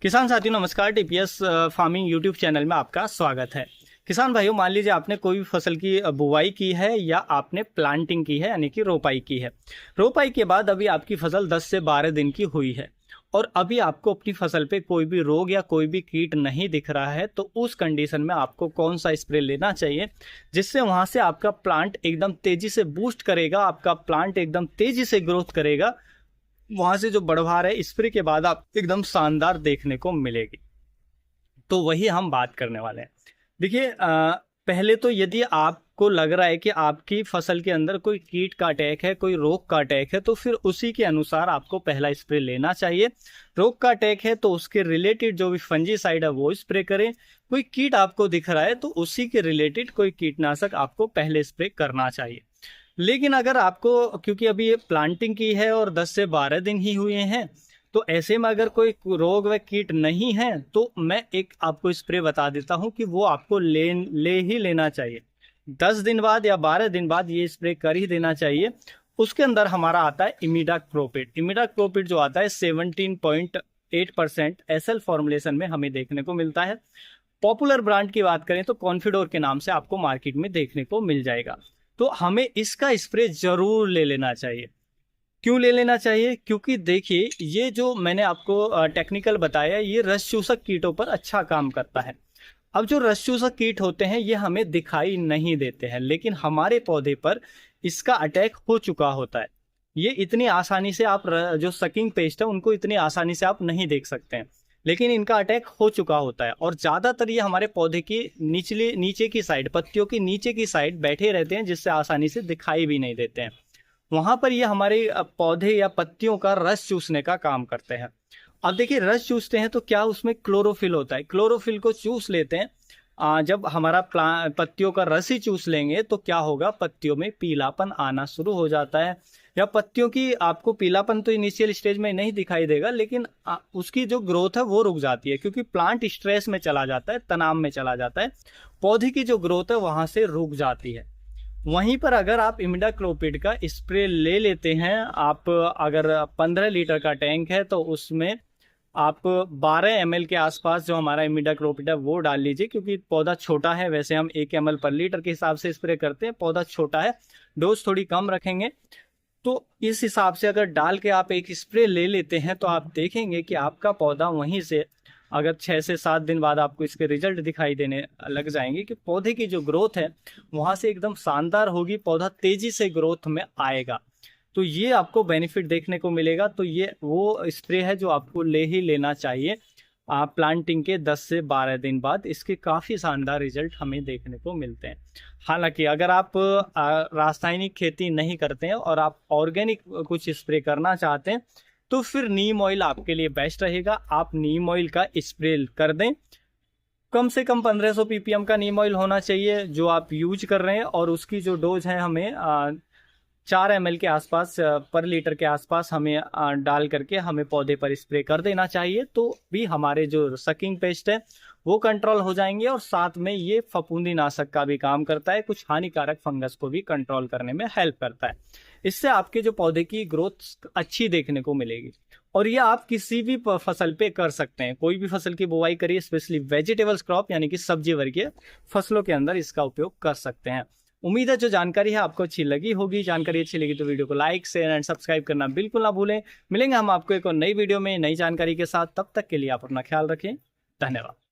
किसान साथियों नमस्कार। टीपीएस फार्मिंग यूट्यूब चैनल में आपका स्वागत है। किसान भाइयों, मान लीजिए आपने कोई भी फसल की बुवाई की है या आपने प्लांटिंग की है यानी कि रोपाई की है। रोपाई के बाद अभी आपकी फसल 10 से 12 दिन की हुई है और अभी आपको अपनी फसल पे कोई भी रोग या कोई भी कीट नहीं दिख रहा है, तो उस कंडीशन में आपको कौन सा स्प्रे लेना चाहिए जिससे वहां से आपका प्लांट एकदम तेजी से बूस्ट करेगा, आपका प्लांट एकदम तेजी से ग्रोथ करेगा। वहां से जो बढ़वार है स्प्रे के बाद आप एकदम शानदार देखने को मिलेगी। तो वही हम बात करने वाले हैं। देखिए, पहले तो यदि आपको लग रहा है कि आपकी फसल के अंदर कोई कीट का अटैक है, कोई रोग का अटैक है, तो फिर उसी के अनुसार आपको पहला स्प्रे लेना चाहिए। रोग का अटैक है तो उसके रिलेटेड जो भी फंजीसाइड है वो स्प्रे करें। कोई कीट आपको दिख रहा है तो उसी के रिलेटेड कोई कीटनाशक आपको पहले स्प्रे करना चाहिए। लेकिन अगर आपको, क्योंकि अभी ये प्लांटिंग की है और 10 से 12 दिन ही हुए हैं, तो ऐसे में अगर कोई रोग व कीट नहीं है तो मैं एक आपको स्प्रे बता देता हूं कि वो आपको ले ही लेना चाहिए। 10 दिन बाद या 12 दिन बाद ये स्प्रे कर ही देना चाहिए। उसके अंदर हमारा आता है इमिडाक्लोपिड। इमिडाक्लोपिड जो आता है 17.8% एसएल फॉर्मुलेशन में हमें देखने को मिलता है। पॉपुलर ब्रांड की बात करें तो कॉन्फिडोर के नाम से आपको मार्केट में देखने को मिल जाएगा। तो हमें इसका स्प्रे जरूर ले लेना चाहिए। क्यों ले लेना चाहिए? क्योंकि देखिए, ये जो मैंने आपको टेक्निकल बताया, ये रस चूसक कीटों पर अच्छा काम करता है। अब जो रस चूसक कीट होते हैं ये हमें दिखाई नहीं देते हैं, लेकिन हमारे पौधे पर इसका अटैक हो चुका होता है। ये इतनी आसानी से आप जो सकिंग पेस्ट है उनको इतनी आसानी से आप नहीं देख सकते हैं, लेकिन इनका अटैक हो चुका होता है। और ज्यादातर ये हमारे पौधे की नीचे की साइड, पत्तियों की नीचे की साइड बैठे रहते हैं, जिससे आसानी से दिखाई भी नहीं देते हैं। वहां पर ये हमारे पौधे या पत्तियों का रस चूसने का काम करते हैं। अब देखिए, रस चूसते हैं तो क्या उसमें क्लोरोफिल होता है, क्लोरोफिल को चूस लेते हैं। जब हमारा पत्तियों का रस ही चूस लेंगे तो क्या होगा, पत्तियों में पीलापन आना शुरू हो जाता है। या पत्तियों की, आपको पीलापन तो इनिशियल स्टेज में नहीं दिखाई देगा, लेकिन उसकी जो ग्रोथ है वो रुक जाती है, क्योंकि प्लांट स्ट्रेस में चला जाता है, तनाव में चला जाता है। पौधे की जो ग्रोथ है वहां से रुक जाती है। वहीं पर अगर आप इमिडाक्लोपिड का स्प्रे ले लेते हैं, आप अगर 15 लीटर का टैंक है तो उसमें आप 12 ml के आसपास जो हमारा इमिडाक्लोपिड है वो डाल लीजिए, क्योंकि पौधा छोटा है। वैसे हम 1 ml पर लीटर के हिसाब से स्प्रे करते हैं, पौधा छोटा है, डोज थोड़ी कम रखेंगे। तो इस हिसाब से अगर डाल के आप एक स्प्रे ले लेते हैं तो आप देखेंगे कि आपका पौधा वहीं से, अगर 6 से 7 दिन बाद आपको इसके रिजल्ट दिखाई देने लग जाएंगे कि पौधे की जो ग्रोथ है वहां से एकदम शानदार होगी, पौधा तेजी से ग्रोथ में आएगा। तो ये आपको बेनिफिट देखने को मिलेगा। तो ये वो स्प्रे है जो आपको ले ही लेना चाहिए। प्लांटिंग के 10 से 12 दिन बाद इसके काफ़ी शानदार रिजल्ट हमें देखने को मिलते हैं। हालांकि अगर आप रासायनिक खेती नहीं करते हैं और आप ऑर्गेनिक कुछ स्प्रे करना चाहते हैं तो फिर नीम ऑयल आपके लिए बेस्ट रहेगा। आप नीम ऑयल का स्प्रे कर दें। कम से कम 1500 ppm का नीम ऑयल होना चाहिए जो आप यूज कर रहे हैं, और उसकी जो डोज है हमें 4 ml के आसपास पर लीटर के आसपास हमें डाल करके हमें पौधे पर स्प्रे कर देना चाहिए। तो भी हमारे जो सकिंग पेस्ट है वो कंट्रोल हो जाएंगे, और साथ में ये फफूंदी नाशक का भी काम करता है, कुछ हानिकारक फंगस को भी कंट्रोल करने में हेल्प करता है। इससे आपके जो पौधे की ग्रोथ अच्छी देखने को मिलेगी। और ये आप किसी भी फसल पे कर सकते हैं, कोई भी फसल की बुवाई करिए, स्पेशली वेजिटेबल्स क्रॉप यानी कि सब्जी वर्गीय फसलों के अंदर इसका उपयोग कर सकते हैं। उम्मीद है जो जानकारी है आपको अच्छी लगी होगी। जानकारी अच्छी लगी तो वीडियो को लाइक, शेयर एंड सब्सक्राइब करना बिल्कुल ना भूलें। मिलेंगे हम आपको एक और नई वीडियो में नई जानकारी के साथ। तब तक के लिए आप अपना ख्याल रखें। धन्यवाद।